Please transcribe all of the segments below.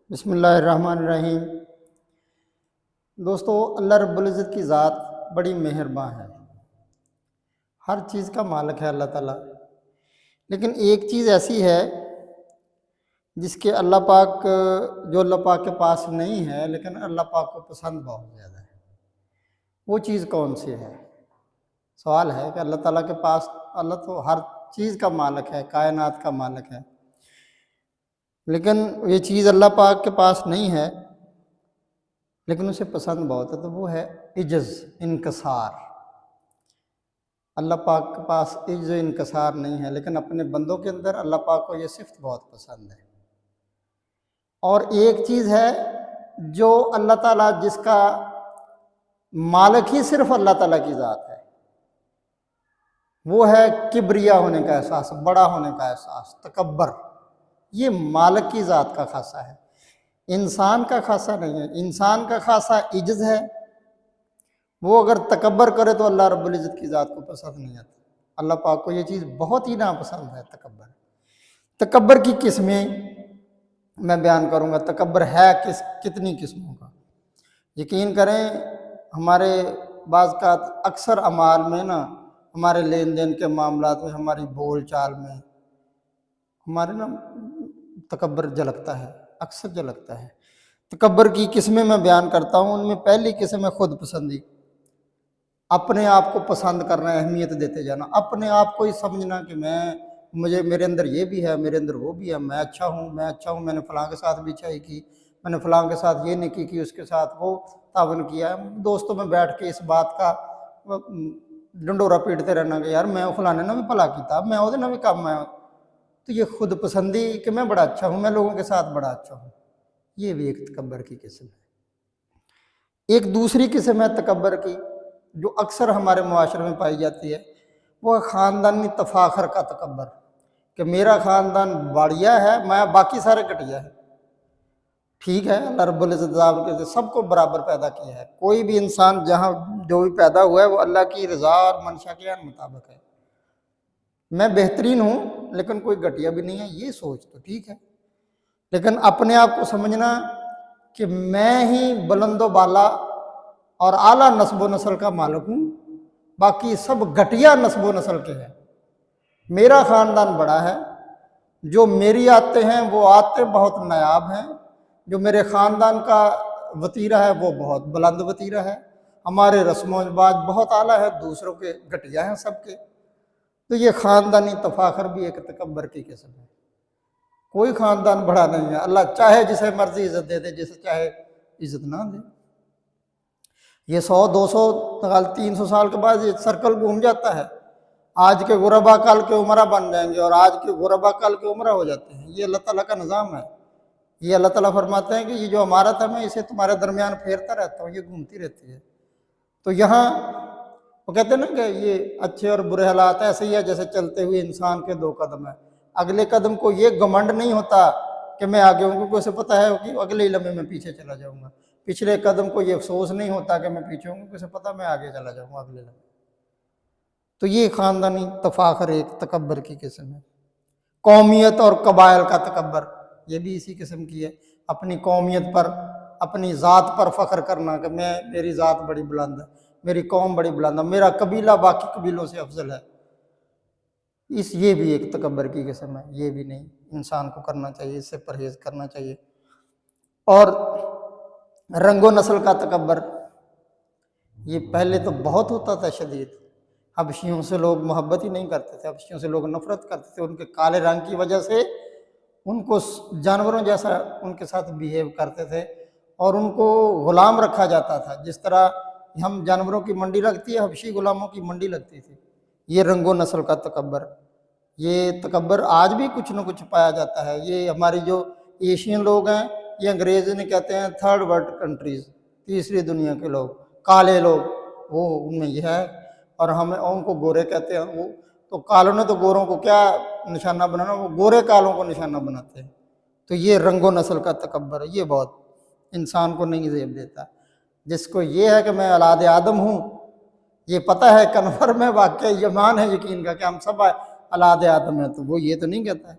بسم اللہ الرحمن الرحیم۔ دوستو، اللہ رب العزت کی ذات بڑی مہربان ہے، ہر چیز کا مالک ہے اللہ تعالیٰ۔ لیکن ایک چیز ایسی ہے جس کے اللہ پاک جو اللہ پاک کے پاس نہیں ہے لیکن اللہ پاک کو پسند بہت زیادہ ہے۔ وہ چیز کون سی ہے؟ سوال ہے کہ اللہ تعالیٰ کے پاس، اللہ تو ہر چیز کا مالک ہے، کائنات کا مالک ہے، لیکن یہ چیز اللہ پاک کے پاس نہیں ہے لیکن اسے پسند بہت ہے، تو وہ ہے عجز، انکسار۔ اللہ پاک کے پاس عجز و انکسار نہیں ہے، لیکن اپنے بندوں کے اندر اللہ پاک کو یہ صفت بہت پسند ہے۔ اور ایک چیز ہے جو اللہ تعالیٰ، جس کا مالک ہی صرف اللہ تعالیٰ کی ذات ہے، وہ ہے کبریا ہونے کا احساس، بڑا ہونے کا احساس، تکبر۔ یہ مالک کی ذات کا خاصہ ہے، انسان کا خاصہ نہیں ہے۔ انسان کا خاصہ عجز ہے، وہ اگر تکبر کرے تو اللہ رب العزت کی ذات کو پسند نہیں آتا۔ اللہ پاک کو یہ چیز بہت ہی ناپسند ہے، تکبر۔ تکبر کی قسمیں میں بیان کروں گا، تکبر ہے کتنی قسموں کا۔ یقین کریں، ہمارے بعض کا اکثر اعمال میں ہمارے لین دین کے معاملات میں، ہماری بول چال میں ہمارے تکبر جھلکتا ہے، اکثر جھلکتا ہے۔ تکبر کی قسمیں میں بیان کرتا ہوں، ان میں پہلی قسم ہے خود پسندی۔ اپنے آپ کو پسند کرنا، اہمیت دیتے جانا، اپنے آپ کو ہی سمجھنا کہ میرے اندر یہ بھی ہے، میرے اندر وہ بھی ہے، میں اچھا ہوں، میں نے فلاں کے ساتھ بھی اچھائی کی، میں نے فلاں کے ساتھ یہ نیکی کی، اس کے ساتھ وہ تعاون کیا ہے۔ دوستوں میں بیٹھ کے اس بات کا ڈنڈورا پیٹتے رہنا کہ یار میں فلانے نے بھی بھلا کیتا، میں وہ بھی کام ہے۔ تو یہ خود پسندی کہ میں بڑا اچھا ہوں، میں لوگوں کے ساتھ بڑا اچھا ہوں، یہ بھی ایک تکبر کی قسم ہے۔ ایک دوسری قسم ہے تکبر کی جو اکثر ہمارے معاشرے میں پائی جاتی ہے، وہ ہے خاندانی تفاخر کا تکبر، کہ میرا خاندان بڑھیا ہے، میں باقی سارے گھٹیا ہے۔ ٹھیک ہے، اللہ رب العزت سب کو برابر پیدا کیا ہے، کوئی بھی انسان جہاں جو بھی پیدا ہوا ہے وہ اللہ کی رضا اور منشا کے مطابق ہے۔ میں بہترین ہوں لیکن کوئی گھٹیا بھی نہیں ہے، یہ سوچ تو ٹھیک ہے، لیکن اپنے آپ کو سمجھنا کہ میں ہی بلند و بالا اور اعلیٰ نسب و نسل کا مالک ہوں، باقی سب گھٹیا نسب و نسل کے ہیں۔ میرا خاندان بڑا ہے، جو میری آتے ہیں وہ آتے بہت نایاب ہیں، جو میرے خاندان کا وتیرہ ہے وہ بہت بلند وتیرہ ہے، ہمارے رسم و رواج بہت اعلیٰ ہے، دوسروں کے گھٹیا ہیں سب کے۔ تو یہ خاندانی تفاخر بھی ایک تکبر کی قسم ہے۔ کوئی خاندان بڑا نہیں ہے، اللہ چاہے جسے مرضی عزت دے دے، جسے چاہے عزت نہ دے۔ یہ 100 200 300 سال کے بعد یہ سرکل گھوم جاتا ہے، آج کے غربا کل کے عمرہ بن جائیں گے اور آج کے غربا کل کے عمرہ ہو جاتے ہیں۔ یہ اللہ تعالیٰ کا نظام ہے۔ یہ اللہ تعالیٰ فرماتے ہیں کہ یہ جو عمارت ہے میں اسے تمہارے درمیان پھیرتا رہتا ہوں، یہ گھومتی رہتی ہے۔ تو یہاں وہ کہتے ہیں نا کہ یہ اچھے اور برے حالات ایسے ہی ہے جیسے چلتے ہوئے انسان کے 2 قدم ہیں۔ اگلے قدم کو یہ گھمنڈ نہیں ہوتا کہ میں آگے ہوں، کیونکہ اسے پتہ ہے کہ اگلے ہی لمحے میں پیچھے چلا جاؤں گا۔ پچھلے قدم کو یہ افسوس نہیں ہوتا کہ میں پیچھے ہوں، کیونکہ اسے پتہ میں آگے چلا جاؤں گا اگلے لمحے۔ تو یہ خاندانی تفاخر ایک تکبر کی قسم ہے۔ قومیت اور قبائل کا تکبر، یہ بھی اسی قسم کی ہے۔ اپنی قومیت پر، اپنی ذات پر فخر کرنا کہ میری ذات بڑی بلند ہے، میری قوم بڑی بلند ہے، میرا قبیلہ باقی قبیلوں سے افضل ہے۔ یہ بھی ایک تکبر کی قسم ہے، یہ بھی نہیں انسان کو کرنا چاہیے، اس سے پرہیز کرنا چاہیے۔ اور رنگ و نسل کا تکبر، یہ پہلے تو بہت ہوتا تھا شدید۔ حبشیوں سے لوگ محبت ہی نہیں کرتے تھے، حبشیوں سے لوگ نفرت کرتے تھے، ان کے کالے رنگ کی وجہ سے ان کو جانوروں جیسا ان کے ساتھ بیہیو کرتے تھے اور ان کو غلام رکھا جاتا تھا۔ جس طرح ہم جانوروں کی منڈی لگتی ہے، حبشی غلاموں کی منڈی لگتی تھی۔ یہ رنگ و نسل کا تکبر، یہ تکبر آج بھی کچھ نہ کچھ پایا جاتا ہے۔ یہ ہماری جو ایشین لوگ ہیں، یہ انگریزی نے کہتے ہیں 3rd ورلڈ کنٹریز، تیسری دنیا کے لوگ، کالے لوگ، وہ ان میں یہ ہے، اور ہمیں ان کو گورے کہتے ہیں۔ وہ تو کالوں نے تو گوروں کو کیا نشانہ بنانا، وہ گورے کالوں کو نشانہ بناتے ہیں۔ تو یہ رنگ و نسل کا تکبر ہے، یہ بہت انسان کو نہیں زیب دیتا۔ جس کو یہ ہے کہ میں اولاد آدم ہوں، یہ پتہ ہے کنفرم میں واقعہ ایمان ہے یقین کا کہ ہم سب اولاد آدم ہیں، تو وہ یہ تو نہیں کہتا ہے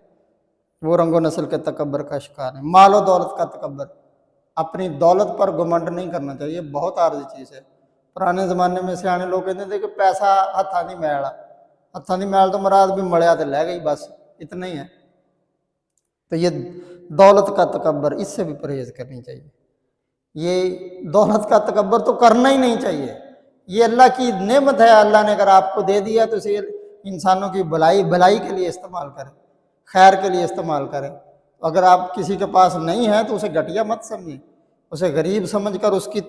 वो रंगो नस्ल के तकब्बर का शिकार है। माल और दौलत का तकब्बर, अपनी दौलत पर घमंड नहीं करना चाहिए, बहुत आर्जी चीज़ है। पुराने ज़माने में सियाने लोग कहते थे कि पैसा हथा नहीं मैला, हथा नहीं मैल तो मराद भी मड़िया तो लै गई, बस इतना ही है। तो ये दौलत का तकब्बर, इससे भी परहेज़ करनी चाहिए। ये दौलत का तकब्बर तो करना ही नहीं चाहिए। ये अल्लाह की नेमत है, अल्लाह ने अगर आपको दे दिया तो इसे इंसानों की भलाई के लिए इस्तेमाल करें, खैर के लिए इस्तेमाल करें। अगर आप किसी के पास नहीं है तो उसे घटिया मत समझें, उसे गरीब समझकर उसकी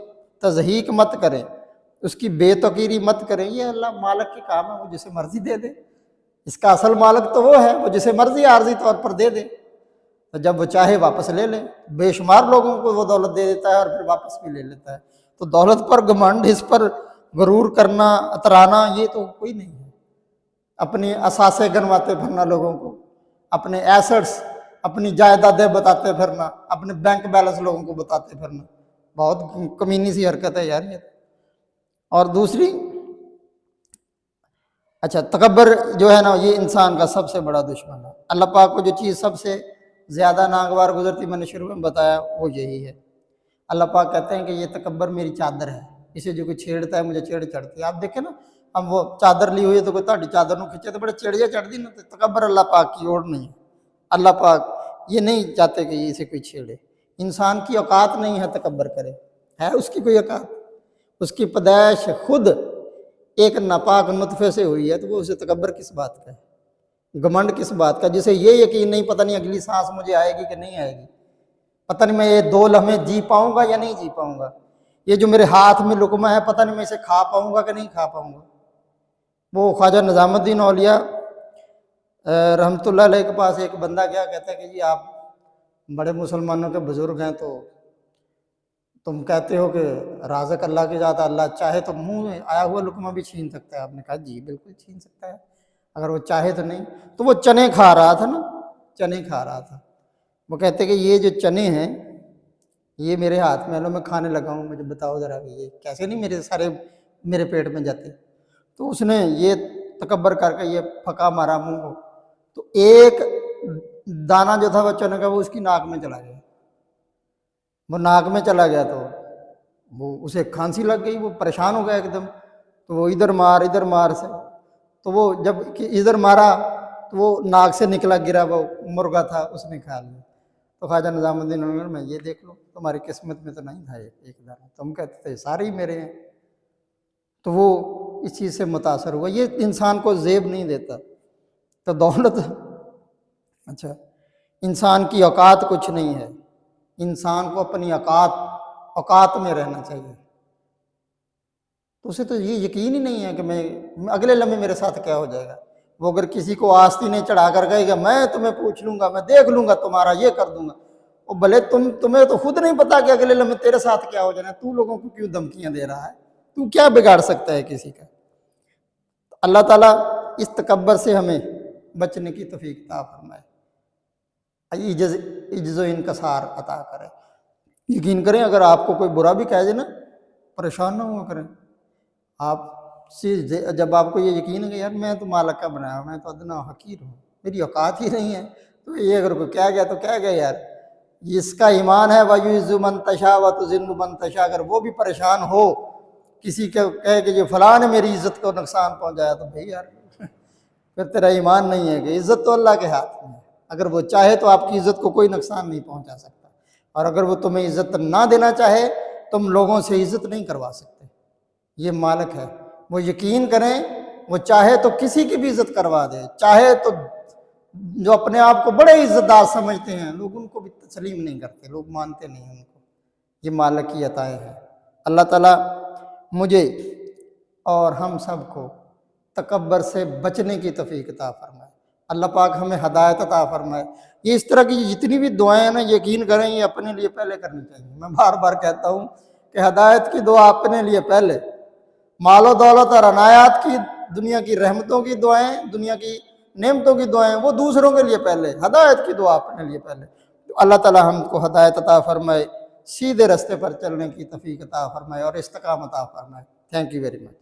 तज़हीक मत करें, उसकी बेतकीरी मत करें। ये अल्लाह मालिक के काम है, वो जिसे मर्जी दे दे। इसका असल मालिक तो वो है, वो जिसे मर्जी आर्जी तौर पर दे दे, तो जब वो चाहे वापस ले ले। बेशुमार लोगों को वो दौलत दे देता है और फिर वापस भी ले लेता है। तो दौलत पर घमंड, इस पर गरूर करना, अतराना, ये तो कोई नहीं है। अपनी असासे गनवाते फिरना लोगों को, अपने एसेट्स, अपनी जायदादें बताते फिरना, अपने बैंक बैलेंस लोगों को बताते फिरना, बहुत कमीनी सी हरकत है यार ये। और दूसरी, अच्छा, तकब्बर जो है ना, ये इंसान का सबसे बड़ा दुश्मन है। अल्लाह पाक को जो चीज़ सबसे ज़्यादा नागवार गुजरती, मैंने शुरू में बताया, वो यही है। अल्लाह पाक कहते हैं कि ये तकब्बर मेरी चादर है, इसे जो कोई छेड़ता है मुझे छेड़ चढ़ती है। आप देखें ना, हम वो चादर ली हुई है तो कोई ताड़ी चादर को खींचे तो बड़े चिड़िया चढ़ती ना, तो तकब्बर अल्लाह पाक की ओर नहीं है। अल्लाह पाक ये नहीं चाहते कि इसे कोई छेड़े। इंसान की औकात नहीं है तकब्बर करे, है उसकी कोई औकात? उसकी पैदाइश खुद एक नापाक नुतफे से हुई है, तो वो उसे तकब्बर किस बात का है, घमंड किस बात का? जिसे ये यकीन नहीं, पता नहीं अगली सांस मुझे आएगी कि नहीं आएगी, पता नहीं मैं ये 2 लम्हे जी पाऊंगा या नहीं जी पाऊंगा, ये जो मेरे हाथ में लुकमा है पता नहीं मैं इसे खा पाऊंगा कि नहीं खा पाऊंगा। वो ख्वाजा निज़ामुद्दीन औलिया रहमतुल्लाह अलैह के पास एक बंदा गया, कहता है कि जी आप बड़े मुसलमानों के बुजुर्ग हैं, तो तुम कहते हो कि राज़िक अल्लाह की ज़ात, अल्लाह चाहे तो मुंह में आया हुआ लुकमा भी छीन सकता है। आपने कहा जी बिल्कुल छीन सकता है, अगर वो चाहे तो नहीं। तो वो चने खा रहा था ना, चने खा रहा था। वो कहते कि ये जो चने हैं ये मेरे हाथ में, लो मैं खाने लगा हूँ, मुझे बताओ ज़रा ये कैसे नहीं मेरे सारे मेरे पेट में जाते। तो उसने ये तकब्बर करके ये फका मारा मुंह को, तो एक दाना जो था वो चने का, वो उसकी नाक में चला गया। वो नाक में चला गया तो वो उसे खांसी लग गई, वो परेशान हो गया एकदम। तो वो इधर मार से, तो वो जब इधर मारा तो वो नाक से निकला, गिरा, वो मुर्गा था, उसने खा लिया। तो ख्वाजा निज़ामुद्दीन में ये देख लो, तुम्हारी किस्मत में तो नहीं था एक दाना, तुम कहते थे सारे ही मेरे हैं। तो वो इस चीज़ से मुतासर हुआ। ये इंसान को ज़ेब नहीं देता। तो दौलत, अच्छा, इंसान की औकात कुछ नहीं है। इंसान को अपनी औकात में रहना चाहिए। तो उसे तो ये यकीन ही नहीं है कि मैं अगले लम्हे मेरे साथ क्या हो जाएगा। वो अगर किसी को आस्तीनें चढ़ा कर गएगा, मैं तुम्हें पूछ लूंगा, मैं देख लूंगा, तुम्हारा ये कर दूंगा, वो भले तुम्हें तो खुद नहीं पता कि अगले लम्हे तेरे साथ क्या हो जाना। तू लोगों को क्यों धमकियां दे रहा है? तू क्या बिगाड़ सकता है किसी का? अल्लाह ताला इस तकब्बर से हमें बचने की तौफीक अता फरमाए, इज्ज़ो इनकसार अता करे। यकीन करें, अगर आपको कोई बुरा भी कह दे ना, परेशान ना हुआ करें। आप जब आपको ये यकीन है कि यार मैं तो मालिक का बनाया, मैं तो अदना हकीर हूँ, मेरी औकात ही नहीं है, तो ये अगर कोई कह गया तो कह गया यार। इसका ईमान है वयुइज़्ज़ु मन तशा व तुज़िल्लु मन तशा। अगर वो भी परेशान हो, किसी के कहे कि ये फलां ने मेरी इज़्ज़त को नुकसान पहुँचाया, तो भाई यार फिर तेरा ईमान नहीं है कि इज़्ज़त तो अल्लाह के हाथ में है। अगर वो चाहे तो आपकी इज़्ज़त को कोई नुकसान नहीं पहुँचा सकता, और अगर वो तुम्हें इज़्ज़त ना देना चाहे, तुम लोगों से इज़्ज़त नहीं करवा सकते। ये मालिक है, वो यकीन करें, वो चाहे तो किसी की भी इज़्ज़त करवा दे, चाहे तो जो अपने आप को बड़े इज़्ज़तदार समझते हैं लोग, उनको भी तस्लीम नहीं करते, लोग मानते नहीं उनको। ये मालिक की अताएँ हैं। अल्लाह ताला मुझे और हम सब को तकब्बर से बचने की तौफीक अता फरमाए। अल्लाह पाक हमें हदायत अता फरमाए। ये इस तरह की जितनी भी दुआएं हैं ना, यकीन करें ये अपने लिए पहले करनी चाहिए। मैं बार बार कहता हूँ कि हदायत की दुआ अपने लिए पहले, मालो दौलत और अनायात की, दुनिया की रहमतों की दुआएं, दुनिया की नेमतों की दुआएं, वो दूसरों के लिए पहले, हदायत की दुआ अपने लिए पहले। तो अल्लाह ताला हमको हदायत अता फरमाए, सीधे रास्ते पर चलने की तौफीक अता फरमाए और इस्तिकामत अता फरमाए। Thank you very much.